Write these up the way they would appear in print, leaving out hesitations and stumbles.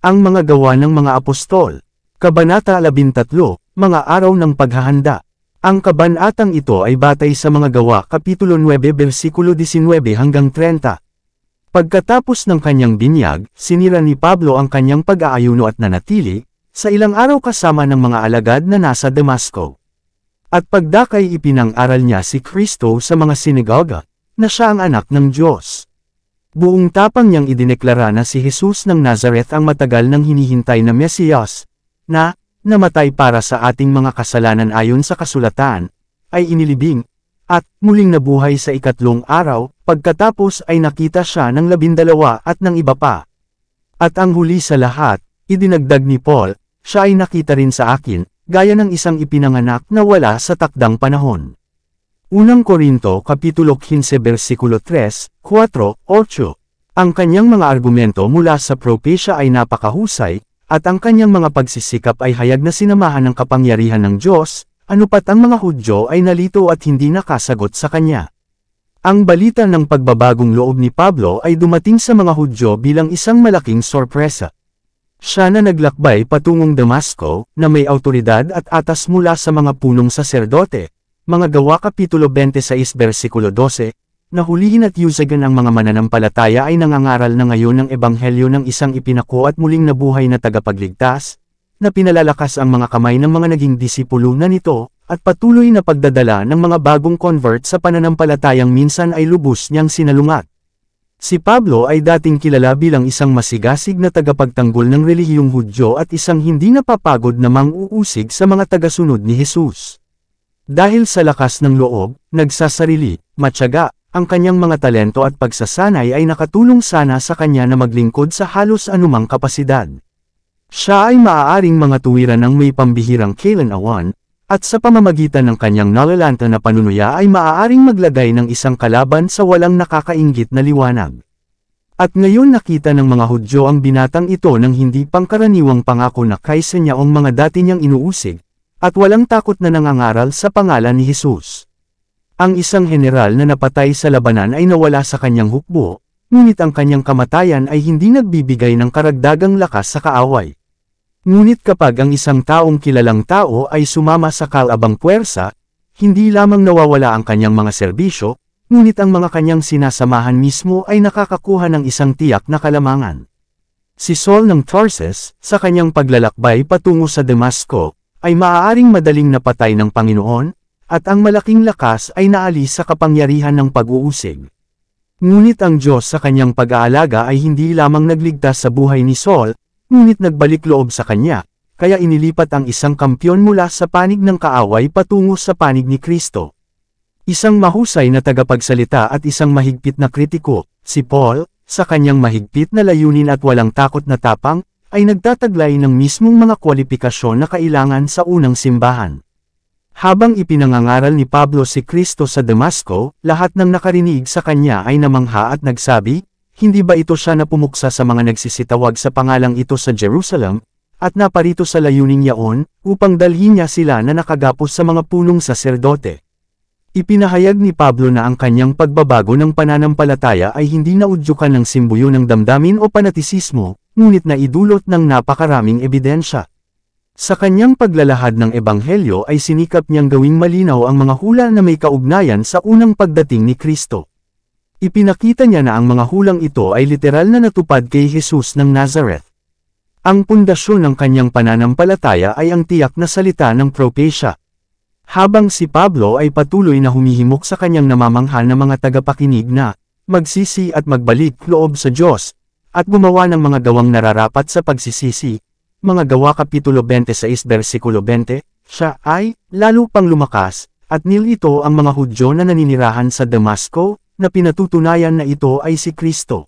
Ang mga gawa ng mga apostol. Kabanata 13, Mga araw ng paghahanda. Ang kabanatang ito ay batay sa mga gawa Kapitulo 9 versikulo 19 hanggang 30. Pagkatapos ng kanyang binyag, sinira ni Pablo ang kanyang pag-aayuno at nanatili, sa ilang araw kasama ng mga alagad na nasa Damasco. At pagdakay ipinang-aral niya si Kristo sa mga sinagoga, na siya ang anak ng Diyos. Buong tapang niyang idineklara na si Jesus ng Nazareth ang matagal nang hinihintay na Mesiyas, na, namatay para sa ating mga kasalanan ayon sa kasulatan, ay inilibing, at muling nabuhay sa ikatlong araw, pagkatapos ay nakita siya ng 12 at ng iba pa. At ang huli sa lahat, idinagdag ni Paul, siya ay nakita rin sa akin, gaya ng isang ipinanganak na wala sa takdang panahon. Unang Korinto Kapitulo 15 versikulo 3, 4, 8. Ang kanyang mga argumento mula sa propesya ay napakahusay, at ang kanyang mga pagsisikap ay hayag na sinamahan ng kapangyarihan ng Diyos, anupat ang mga Hudyo ay nalito at hindi nakasagot sa kanya. Ang balita ng pagbabagong loob ni Pablo ay dumating sa mga Hudyo bilang isang malaking sorpresa. Siya na naglakbay patungong Damasco, na may awtoridad at atas mula sa mga punong saserdote. Mga Gawa Kapitulo 26 versikulo 12, na hulihin at yusagan ang mga mananampalataya ay nangangaral na ngayon ng ebanghelyo ng isang ipinako at muling nabuhay na tagapagligtas, na pinalalakas ang mga kamay ng mga naging disipulo na nito, at patuloy na pagdadala ng mga bagong convert sa pananampalatayang minsan ay lubos niyang sinalungat. Si Pablo ay dating kilala bilang isang masigasig na tagapagtanggol ng relihiyong Hudyo at isang hindi napapagod na mang-uusig sa mga tagasunod ni Jesus. Dahil sa lakas ng loob, nagsasarili, matyaga, ang kanyang mga talento at pagsasanay ay nakatulong sana sa kanya na maglingkod sa halos anumang kapasidad. Siya ay maaaring mga tuwiran ng may pambihirang kailanawan, at sa pamamagitan ng kanyang nalalanta na panunuya ay maaaring maglagay ng isang kalaban sa walang nakakainggit na liwanag. At ngayon nakita ng mga Hudyo ang binatang ito ng hindi pangkaraniwang pangako na kaysa niya ang mga dati niyang inuusig, at walang takot na nangangaral sa pangalan ni Jesus. Ang isang general na napatay sa labanan ay nawala sa kanyang hukbo, ngunit ang kanyang kamatayan ay hindi nagbibigay ng karagdagang lakas sa kaaway. Ngunit kapag ang isang taong kilalang tao ay sumama sa kalabang puwersa, hindi lamang nawawala ang kanyang mga serbisyo, ngunit ang mga kanyang sinasamahan mismo ay nakakakuha ng isang tiyak na kalamangan. Si Saul ng Tarsus, sa kanyang paglalakbay patungo sa Damasco, ay maaaring madaling napatay ng Panginoon, at ang malaking lakas ay naalis sa kapangyarihan ng pag-uusig. Ngunit ang Diyos sa kanyang pag-aalaga ay hindi lamang nagligtas sa buhay ni Saul, ngunit nagbalik loob sa kanya, kaya inilipat ang isang kampyon mula sa panig ng kaaway patungo sa panig ni Kristo. Isang mahusay na tagapagsalita at isang mahigpit na kritiko, si Paul, sa kanyang mahigpit na layunin at walang takot na tapang, ay nagtataglay ng mismong mga kwalifikasyon na kailangan sa unang simbahan. Habang ipinangangaral ni Pablo si Kristo sa Damasco, lahat ng nakarinig sa kanya ay namangha at nagsabi, hindi ba ito siya na pumuksa sa mga nagsisitawag sa pangalang ito sa Jerusalem, at naparito sa layuning yaon, upang dalhin niya sila na nakagapos sa mga punong saserdote. Ipinahayag ni Pablo na ang kanyang pagbabago ng pananampalataya ay hindi naudyukan ng simbuyo ng damdamin o panatisismo, ngunit naidulot ng napakaraming ebidensya. Sa kanyang paglalahad ng ebanghelyo ay sinikap niyang gawing malinaw ang mga hula na may kaugnayan sa unang pagdating ni Kristo. Ipinakita niya na ang mga hulang ito ay literal na natupad kay Jesus ng Nazareth. Ang pundasyon ng kanyang pananampalataya ay ang tiyak na salita ng propesya. Habang si Pablo ay patuloy na humihimok sa kanyang namamanghal na mga tagapakinig na magsisi at magbalik loob sa Diyos, at gumawa ng mga gawang nararapat sa pagsisisi, mga Gawa Kapitulo 26 versikulo 20, siya ay lalo pang lumakas, at nilito ang mga Hudyo na naninirahan sa Damasco, na pinatutunayan na ito ay si Kristo.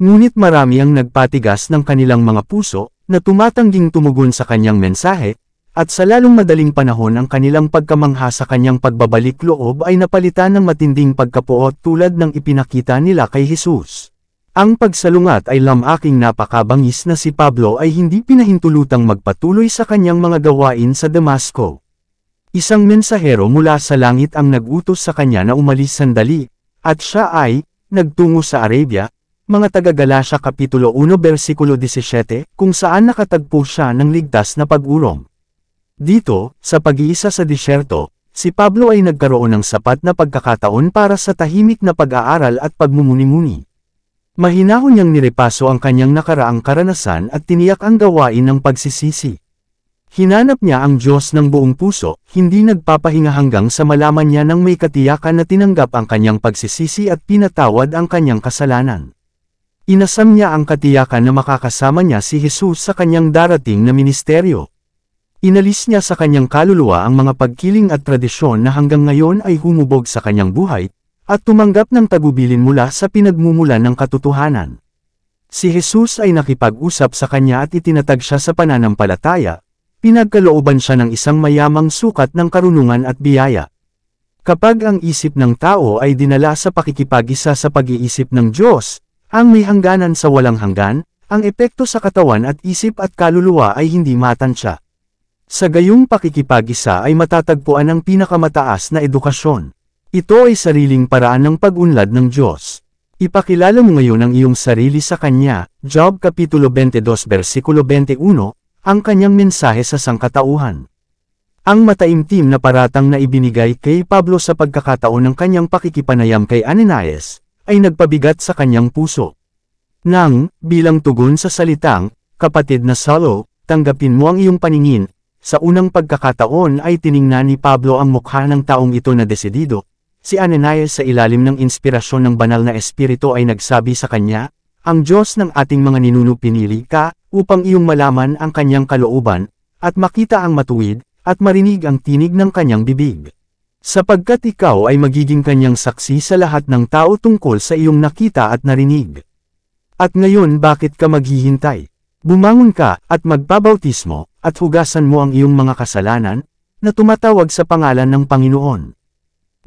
Ngunit marami ang nagpatigas ng kanilang mga puso, na tumatangging tumugon sa kanyang mensahe, at sa lalong madaling panahon ang kanilang pagkamangha sa kanyang pagbabalik loob ay napalitan ng matinding pagkapuot tulad ng ipinakita nila kay Jesus. Ang pagsalungat ay lamaking napakabangis na si Pablo ay hindi pinahintulutang magpatuloy sa kanyang mga gawain sa Damasco. Isang mensahero mula sa langit ang nag-utos sa kanya na umalis sandali, at siya ay nagtungo sa Arabia, mga taga-Galacia Kapitulo 1 versikulo 17, kung saan nakatagpo siya ng ligtas na pag-urong. Dito, sa pag-iisa sa disyerto, si Pablo ay nagkaroon ng sapat na pagkakataon para sa tahimik na pag-aaral at pagmumuni-muni. Mahinahon niyang nirepaso ang kanyang nakaraang karanasan at tiniyak ang gawain ng pagsisisi. Hinanap niya ang Diyos ng buong puso, hindi nagpapahinga hanggang sa malaman niya ng may katiyakan na tinanggap ang kanyang pagsisisi at pinatawad ang kanyang kasalanan. Inasam niya ang katiyakan na makakasama niya si Jesus sa kanyang darating na ministeryo. Inalis niya sa kanyang kaluluwa ang mga pagkiling at tradisyon na hanggang ngayon ay humubog sa kanyang buhay, at tumanggap ng tagubilin mula sa pinagmumulan ng katotohanan. Si Jesus ay nakipag-usap sa kanya at itinatag siya sa pananampalataya, pinagkalooban siya ng isang mayamang sukat ng karunungan at biyaya. Kapag ang isip ng tao ay dinala sa pakikipag-isa sa pag-iisip ng Diyos, ang may hangganan sa walang hanggan, ang epekto sa katawan at isip at kaluluwa ay hindi matansya. Sa gayong pakikipag-isa ay matatagpuan ang pinakamataas na edukasyon. Ito ay sariling paraan ng pag-unlad ng Diyos. Ipakilala mo ngayon ang iyong sarili sa Kanya, Job Kapitulo 22 versikulo 21, ang kanyang mensahe sa sangkatauhan. Ang mataimtim na paratang na ibinigay kay Pablo sa pagkakataon ng kanyang pakikipanayam kay Ananias, ay nagpabigat sa kanyang puso. Nang, bilang tugon sa salitang, kapatid na Saulo, tanggapin mo ang iyong paningin, sa unang pagkakataon ay tiningnan ni Pablo ang mukha ng taong ito na desidido. Si Ananias sa ilalim ng inspirasyon ng banal na espiritu ay nagsabi sa kanya, ang Diyos ng ating mga ninuno pinili ka, upang iyong malaman ang kanyang kalooban, at makita ang matuwid, at marinig ang tinig ng kanyang bibig. Sapagkat ikaw ay magiging kanyang saksi sa lahat ng tao tungkol sa iyong nakita at narinig. At ngayon bakit ka maghihintay? Bumangon ka, at magbabautismo, at hugasan mo ang iyong mga kasalanan, na tumatawag sa pangalan ng Panginoon.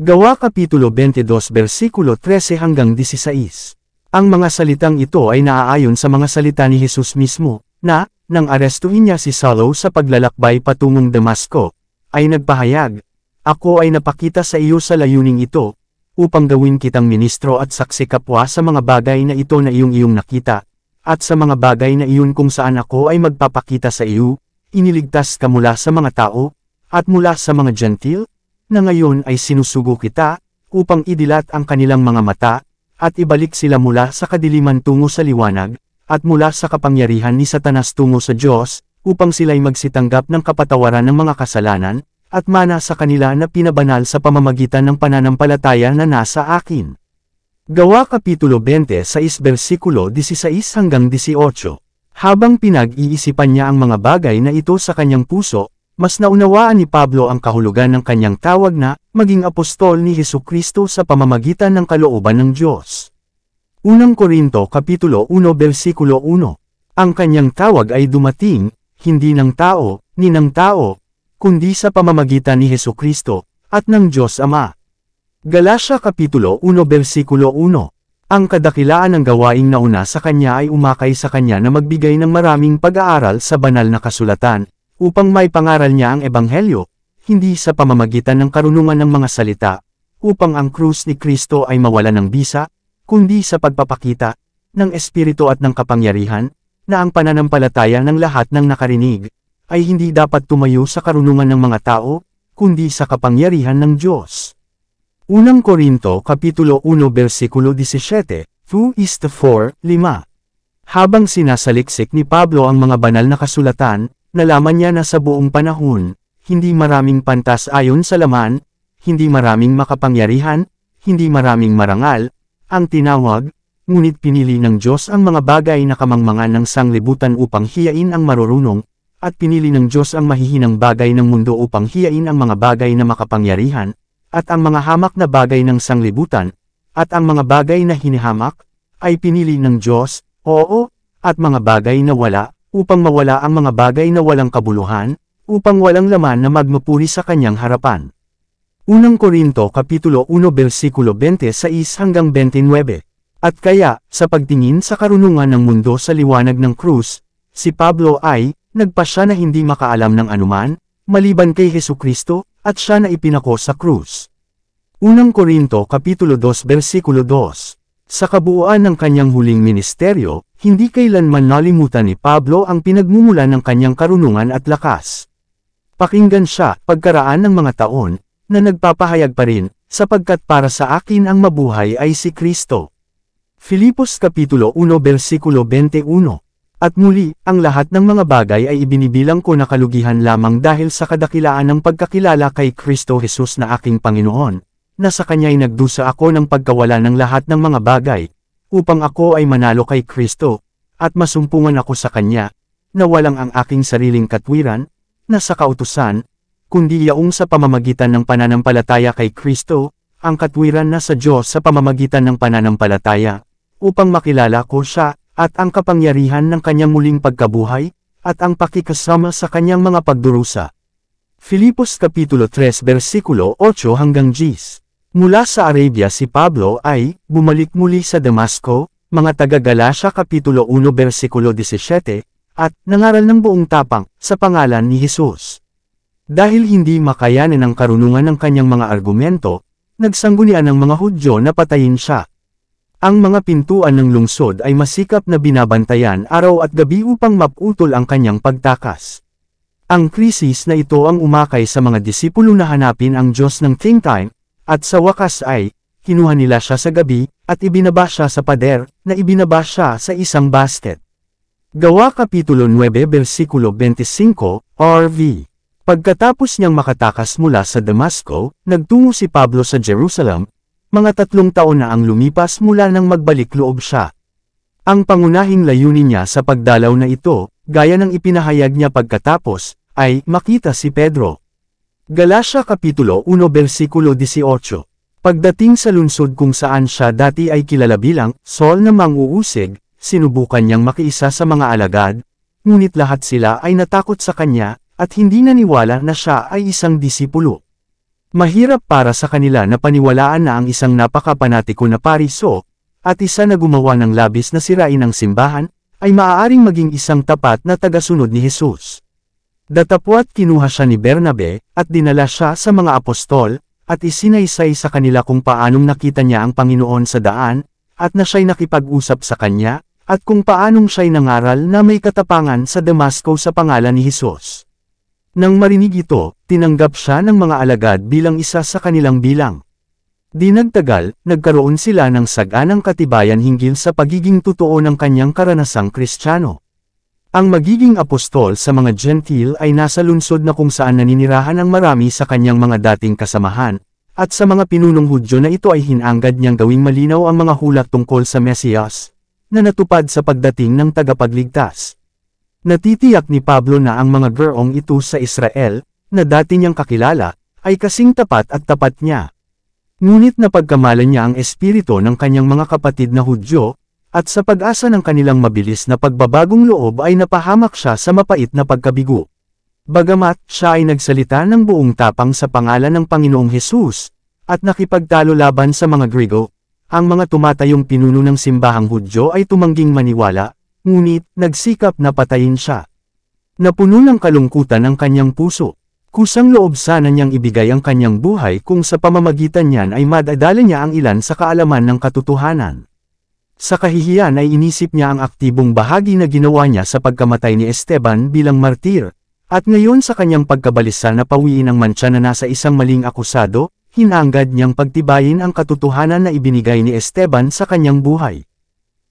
Gawa Kapitulo 22 versikulo 13 hanggang 16. Ang mga salitang ito ay naaayon sa mga salita ni Jesus mismo, na, nang arestuhin niya si Saulo sa paglalakbay patungong Damasco, ay nagpahayag, ako ay napakita sa iyo sa layuning ito, upang gawin kitang ministro at saksi kapwa sa mga bagay na ito na iyong nakita, at sa mga bagay na iyon kung saan ako ay magpapakita sa iyo, iniligtas ka mula sa mga tao, at mula sa mga gentil, na ngayon ay sinusugo kita, upang idilat ang kanilang mga mata, at ibalik sila mula sa kadiliman tungo sa liwanag, at mula sa kapangyarihan ni Satanas tungo sa Diyos, upang sila'y magsitanggap ng kapatawaran ng mga kasalanan, at mana sa kanila na pinabanal sa pamamagitan ng pananampalataya na nasa akin. Gawa Kapitulo 26 versikulo 16 hanggang 18. Habang pinag-iisipan niya ang mga bagay na ito sa kanyang puso, mas naunawaan ni Pablo ang kahulugan ng kanyang tawag na maging apostol ni Hesukristo sa pamamagitan ng kalooban ng Diyos. Unang Korinto Kapitulo 1 versikulo 1. Ang kanyang tawag ay dumating, hindi ng tao, ni ng tao, kundi sa pamamagitan ni Hesukristo, at ng Diyos Ama. Galacia Kapitulo 1 versikulo 1. Ang kadakilaan ng gawaing nauna sa kanya ay umakay sa kanya na magbigay ng maraming pag-aaral sa banal na kasulatan, upang may pangaral niya ang ebanghelyo, hindi sa pamamagitan ng karunungan ng mga salita, upang ang krus ni Kristo ay mawala ng bisa, kundi sa pagpapakita, ng espiritu at ng kapangyarihan, na ang pananampalataya ng lahat ng nakarinig, ay hindi dapat tumayo sa karunungan ng mga tao, kundi sa kapangyarihan ng Diyos. Unang Korinto Kapitulo 1 versikulo 17, 2:4, 5. Habang sinasaliksik ni Pablo ang mga banal na kasulatan, nalaman niya na sa buong panahon, hindi maraming pantas ayon sa laman, hindi maraming makapangyarihan, hindi maraming marangal, ang tinawag, ngunit pinili ng Diyos ang mga bagay na kamangmangan ng sanglibutan upang hiyain ang marurunong, at pinili ng Diyos ang mahihinang bagay ng mundo upang hiyain ang mga bagay na makapangyarihan, at ang mga hamak na bagay ng sanglibutan, at ang mga bagay na hinihamak, ay pinili ng Diyos, oo, at mga bagay na wala, upang mawala ang mga bagay na walang kabuluhan, upang walang laman na magmapuri sa kanyang harapan. Unang Korinto Kapitulo 1 versikulo 26 hanggang 29. At kaya, sa pagtingin sa karunungan ng mundo sa liwanag ng krus, si Pablo ay, nagpasya na hindi makaalam ng anuman, maliban kay Hesukristo, at siya na ipinako sa krus. Unang Korinto Kapitulo 2 versikulo 2. Sa kabuuan ng kanyang huling ministeryo, hindi kailanman nalimutan ni Pablo ang pinagmumulan ng kanyang karunungan at lakas. Pakinggan siya, pagkaraan ng mga taon, na nagpapahayag pa rin, sapagkat para sa akin ang mabuhay ay si Kristo. Filipos Kapitulo 1 versikulo 21. At muli, ang lahat ng mga bagay ay ibinibilang ko na kalugihan lamang dahil sa kadakilaan ng pagkakilala kay Kristo Jesus na aking Panginoon, na sa Kanya'y nagdusa ako ng pagkawala ng lahat ng mga bagay, upang ako ay manalo kay Kristo, at masumpungan ako sa Kanya, na walang ang aking sariling katwiran, na sa kautusan, kundi yaong sa pamamagitan ng pananampalataya kay Kristo, ang katwiran na sa Diyos sa pamamagitan ng pananampalataya, upang makilala ko siya, at ang kapangyarihan ng Kanyang muling pagkabuhay, at ang pakikasama sa Kanyang mga pagdurusa. Filipos Kapitulo 3 versikulo 8 hanggang 10. Mula sa Arabia si Pablo ay bumalik muli sa Damasco, mga taga-Galacia Kapitulo 1 versikulo 17, at nangaral ng buong tapang sa pangalan ni Jesus. Dahil hindi makayanan ang karunungan ng kanyang mga argumento, nagsanggunian ng mga Hudyo na patayin siya. Ang mga pintuan ng lungsod ay masikap na binabantayan araw at gabi upang maputol ang kanyang pagtakas. Ang krisis na ito ang umakay sa mga disipulo na hanapin ang Diyos ng think time, at sa wakas ay, kinuha nila siya sa gabi, at ibinaba siya sa pader, na ibinaba siya sa isang basket. Gawa Kapitulo 9 versikulo 25, RV. Pagkatapos niyang makatakas mula sa Damasco, nagtungo si Pablo sa Jerusalem, mga 3 taon na ang lumipas mula nang magbalik loob siya. Ang pangunahing layunin niya sa pagdalaw na ito, gaya ng ipinahayag niya pagkatapos, ay makita si Pedro. Galacia Kapitulo 1 versikulo 18. Pagdating sa lungsod kung saan siya dati ay kilala bilang Saul na mang-uusig, sinubukan niyang makiisa sa mga alagad, ngunit lahat sila ay natakot sa kanya, at hindi naniwala na siya ay isang disipulo. Mahirap para sa kanila na paniwalaan na ang isang napakapanatiko na pariso, at isa na gumawa ng labis na sirain ang simbahan, ay maaaring maging isang tapat na tagasunod ni Jesus. Datapwat kinuha siya ni Bernabe, at dinala siya sa mga apostol, at isinaysay sa kanila kung paanong nakita niya ang Panginoon sa daan, at na siya'y nakipag-usap sa kanya, at kung paanong siya'y nangaral na may katapangan sa Damasco sa pangalan ni Jesus. Nang marinig ito, tinanggap siya ng mga alagad bilang isa sa kanilang bilang. Di nagtagal, nagkaroon sila ng saganang katibayan hinggil sa pagiging totoo ng kanyang karanasang Kristiyano. Ang magiging apostol sa mga Gentil ay nasa lungsod na kung saan naninirahan ang marami sa kanyang mga dating kasamahan, at sa mga pinunong Hudyo na ito ay hinanggad niyang gawing malinaw ang mga hulat tungkol sa Mesiyas, na natupad sa pagdating ng tagapagligtas. Natitiyak ni Pablo na ang mga gurong ito sa Israel, na dati niyang kakilala, ay kasing tapat at tapat niya. Ngunit napagkamalan niya ang espiritu ng kanyang mga kapatid na Hudyo, at sa pag-asa ng kanilang mabilis na pagbabagong loob ay napahamak siya sa mapait na pagkabigo. Bagamat siya ay nagsalita ng buong tapang sa pangalan ng Panginoong Hesus, at nakipagtalo laban sa mga Grigo, ang mga tumatayong pinuno ng simbahang Hudyo ay tumangging maniwala, ngunit nagsikap na patayin siya. Napuno ng kalungkutan ang kanyang puso. Kusang loob sana niyang ibigay ang kanyang buhay kung sa pamamagitan niyan ay madadala niya ang ilan sa kaalaman ng katotohanan. Sa kahihiyan ay inisip niya ang aktibong bahagi na ginawa niya sa pagkamatay ni Esteban bilang martir, at ngayon sa kanyang pagkabalisa na pawiin ang mantsa na nasa isang maling akusado, hinanggad niyang pagtibayin ang katotohanan na ibinigay ni Esteban sa kanyang buhay.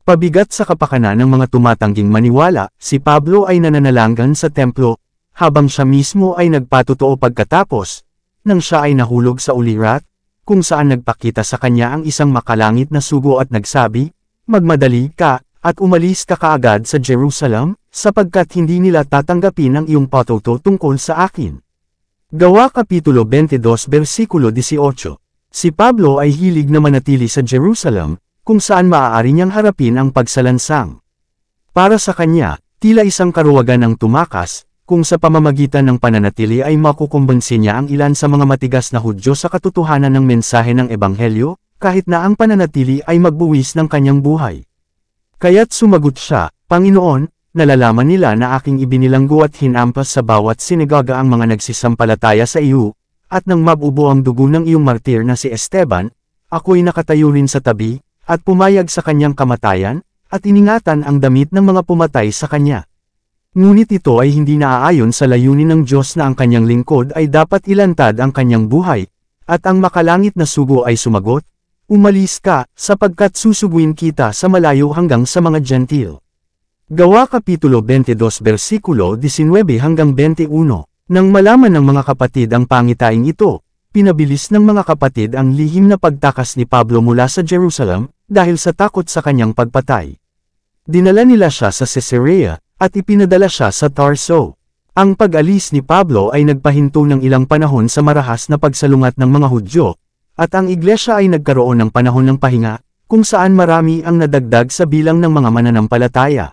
Pabigat sa kapakanan ng mga tumatangging maniwala, si Pablo ay nananalanggan sa templo, habang siya mismo ay nagpatotoo pagkatapos, nang siya ay nahulog sa ulirat, kung saan nagpakita sa kanya ang isang makalangit na sugo at nagsabi, "Magmadali ka, at umalis ka kaagad sa Jerusalem, sapagkat hindi nila tatanggapin ang iyong patuto tungkol sa akin." Gawa Kapitulo 22 versikulo 18. Si Pablo ay hilig na manatili sa Jerusalem, kung saan maaari niyang harapin ang pagsalansang. Para sa kanya, tila isang karuwagan ang tumakas, kung sa pamamagitan ng pananatili ay makukumbansin niya ang ilan sa mga matigas na Hudyo sa katotohanan ng mensahe ng Ebanghelyo, kahit na ang pananatili ay magbuwis ng kanyang buhay. Kaya't sumagot siya, "Panginoon, nalalaman nila na aking ibinilanggo at hinampas sa bawat sinagoga ang mga nagsisampalataya sa iyo, at nang mabubo ang dugo ng iyong martir na si Esteban, ako'y nakatayo rin sa tabi, at pumayag sa kanyang kamatayan, at iningatan ang damit ng mga pumatay sa kanya. Ngunit ito ay hindi naaayon sa layunin ng Diyos na ang kanyang lingkod ay dapat ilantad ang kanyang buhay, at ang makalangit na sugo ay sumagot, "Umalis ka, sapagkat susuguin kita sa malayo hanggang sa mga Gentil." Gawa Kapitulo 22 versikulo 19 hanggang 21. Nang malaman ng mga kapatid ang pangitaing ito, pinabilis ng mga kapatid ang lihim na pagtakas ni Pablo mula sa Jerusalem, dahil sa takot sa kanyang pagpatay. Dinala nila siya sa Caesarea, at ipinadala siya sa Tarso. Ang pag-alis ni Pablo ay nagpahinto ng ilang panahon sa marahas na pagsalungat ng mga Hudyo, at ang iglesia ay nagkaroon ng panahon ng pahinga, kung saan marami ang nadagdag sa bilang ng mga mananampalataya.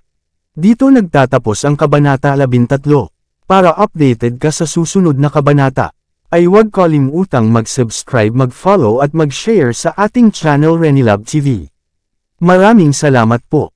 Dito nagtatapos ang Kabanata 13. Para updated ka sa susunod na kabanata, ay huwag kalimutang mag-subscribe, mag-follow at mag-share sa ating channel Renilab TV. Maraming salamat po.